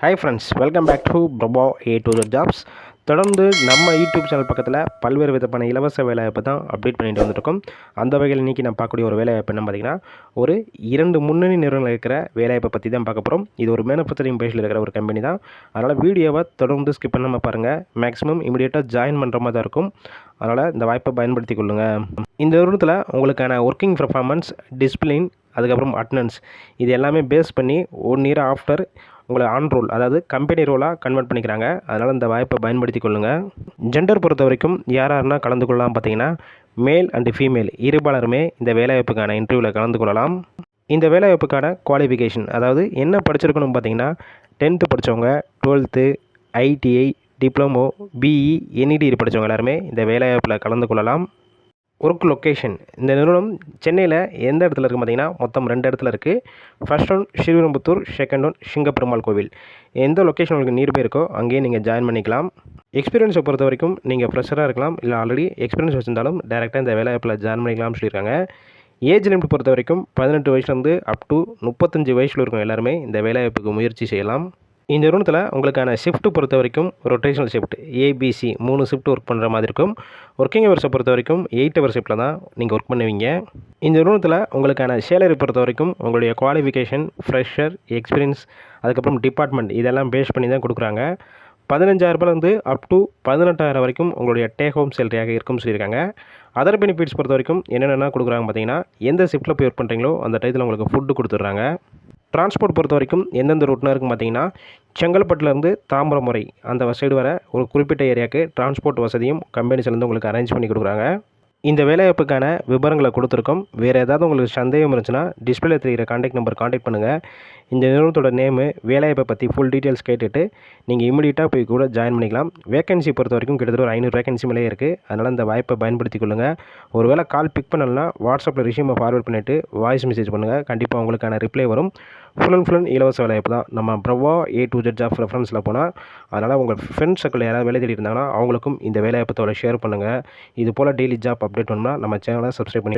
Hi friends, welcome back to Prabha A to Z jobs. தொடர்ந்து நம்ம YouTube channel பக்கத்தில் பல்வேறு விதமான இலவச வேலைவாய்ப்பு தான் அப்டேட் பண்ணிட்டு வந்துருக்கோம். அந்த வகையில் இன்றைக்கி நான் பார்க்கக்கூடிய ஒரு வேலைவாய்ப்பு என்ன பார்த்திங்கன்னா, ஒரு 2 முன்னணி நிறுவனங்கள் இருக்கிற வேலைவாய்ப்பை பற்றி தான் பார்க்க போகிறோம். இது ஒரு மேனுஃபேக்சரிங் பேஸில் இருக்கிற ஒரு கம்பெனி தான். அதனால் வீடியோவை தொடர்ந்து ஸ்கிப் பண்ணாமல் பாருங்கள். மேக்ஸிமம் இமீடியட்டாக ஜாயின் பண்ணுற மாதிரி தான் இருக்கும். அதனால் இந்த வாய்ப்பை பயன்படுத்தி கொள்ளுங்கள். இந்த நிறுவனத்தில் உங்களுக்கான ஒர்க்கிங் பர்ஃபார்மன்ஸ், டிசிப்ளின், அதுக்கப்புறம் அட்டனன்ஸ் இது எல்லாமே பேஸ் பண்ணி 1 இயர் ஆஃப்டர் உங்களை ஆன் ரோல், அதாவது கம்பெனி ரோலாக கன்வெர்ட் பண்ணிக்கிறாங்க. அதனால் இந்த வாய்ப்பை பயன்படுத்தி கொள்ளுங்கள். ஜெண்டர் பொறுத்த வரைக்கும் யாராருன்னா கலந்து கொள்ளலாம் பார்த்தீங்கன்னா, மேல் அண்டு ஃபீமேல் இருபாலருமே இந்த வேலைவாய்ப்புக்கான இன்டர்வியூவில் கலந்து கொள்ளலாம். இந்த வேலைவாய்ப்புக்கான குவாலிஃபிகேஷன், அதாவது என்ன படிச்சிருக்கணும் பார்த்தீங்கன்னா, 10th படித்தவங்க, 12th, ITI, diploma, BE, NED படித்தவங்க எல்லாருமே இந்த வேலைவாய்ப்பில் கலந்து கொள்ளலாம். ஒர்க் லொக்கேஷன், இந்த நிறுவனம் சென்னையில் எந்த இடத்துல இருக்குது பார்த்தீங்கன்னா, மொத்தம் 2 இடத்துல இருக்குது. First one Srivilliputhur, second one Singaperumal கோவில். எந்த லொக்கேஷன் உங்களுக்கு நியர்பை இருக்கோ அங்கேயே நீங்கள் ஜாயின் பண்ணிக்கலாம். எக்ஸ்பீரியன்ஸை பொறுத்த வரைக்கும் நீங்கள் ஃப்ரெஷராக இருக்கலாம், இல்லை ஆல்ரெடி எக்ஸ்பீரியன்ஸ் வச்சிருந்தாலும் டேரெக்டாக இந்த வேலைவாய்ப்பில் ஜாயின் பண்ணிக்கலாம்னு சொல்லியிருக்காங்க. ஏஜ் லிமிட் பொறுத்த வரைக்கும் 18 வயசுலேருந்து அப் டு 35 வயசில் இருக்கும் எல்லாருமே இந்த வேலைவாய்ப்புக்கு முயற்சி செய்யலாம். இந்த நிறுவனத்தில் உங்களுக்கான ஷிஃப்ட்டு பொறுத்த வரைக்கும் rotational shift ABC 3 shift work பண்ணுற மாதிரி இருக்கும். ஒர்க்கிங் ஹவர்ஸை பொறுத்த வரைக்கும் 8 ஹவர் ஷிஃப்ட்டில் தான் நீங்கள் ஒர்க் பண்ணுவீங்க. இந்த நிறுவனத்தில் உங்களுக்கான சேலரி பொறுத்த வரைக்கும் உங்களுடைய குவாலிஃபிகேஷன், ஃப்ரெஷர், எக்ஸ்பீரியன்ஸ், அதுக்கப்புறம் டிபார்ட்மெண்ட் இதெல்லாம் பேஸ் பண்ணி தான் கொடுக்குறாங்க. 15,000 அப் டு 18,000 வரைக்கும் உங்களுடைய டேக் ஹோம் சேலரியாக இருக்கும்னு சொல்லியிருக்காங்க. அதர் பெனிஃபிட்ஸ் பொறுத்த வரைக்கும் என்னென்ன கொடுக்குறாங்க பார்த்தீங்கன்னா, எந்த ஷிஃப்ட்டில் போய் ஒர்க் பண்ணுறீங்களோ அந்த டயத்தில் உங்களுக்கு ஃபுட்டு கொடுத்துட்றாங்க. டிரான்ஸ்போர்ட் பொறுத்த வரைக்கும் எந்தெந்த ரூட்னா இருக்கும் பார்த்தீங்கன்னா, செங்கல்பட்டுலேருந்து தாம்பரம் வரை அந்த சைடு வர ஒரு குறிப்பிட்ட ஏரியாவுக்கு டிரான்ஸ்போர்ட் வசதியும் கம்பெனிஸ்லேருந்து உங்களுக்கு அரேஞ்ச் பண்ணி கொடுக்குறாங்க. இந்த வேலைவாய்ப்புக்கான விவரங்களை கொடுத்துருக்கோம். வேறு ஏதாவது உங்களுக்கு சந்தேகம் இருந்துச்சுன்னா டிஸ்பிளே தெரிகிற கான்டாக்ட் நம்பர் கான்டாக்ட் பண்ணுங்கள். இந்த நிறுவனத்தோட நேமு, வேலைவாய்ப்பை பற்றி ஃபுல் டீட்டெயில்ஸ் கேட்டுட்டு நீங்கள் இமீடியட்டாக போய் கூட ஜாயின் பண்ணிக்கலாம். வேகன்சி பொறுத்த வரைக்கும் கிட்டத்தட்ட ஒரு 500 வேகன்சி மேலே இருக்குது. அதனால் இந்த வாய்ப்பை பயன்படுத்தி கொள்ளுங்கள். ஒரு வேளை கால் பிக் பண்ணலன்னா வாட்ஸ்அப்பில் ரிஷ்யூமை ஃபார்வர்ட் பண்ணிவிட்டு வாய்ஸ் மெசேஜ் பண்ணுங்கள். கண்டிப்பாக உங்களுக்கான ரிப்ளை வரும். ஃபுல் அண்ட் இலவச வேலைவாய்ப்பு தான். நம்ம Prabha A to Z job ரெஃபரன்ஸில் போனால், அதனால் உங்கள் ஃப்ரெண்ட்ஸ் சர்க்கிள் யாராவது வேலை தேடி இருந்தாங்கன்னா அவங்களுக்கும் இந்த வேலைவாய்ப்பத்தோட ஷேர் பண்ணுங்கள். இது போல் டெய்லி ஜாப் அப்டேட் பண்ணால் நம்ம சேனலை சப்ஸ்கிரைப் பண்ணி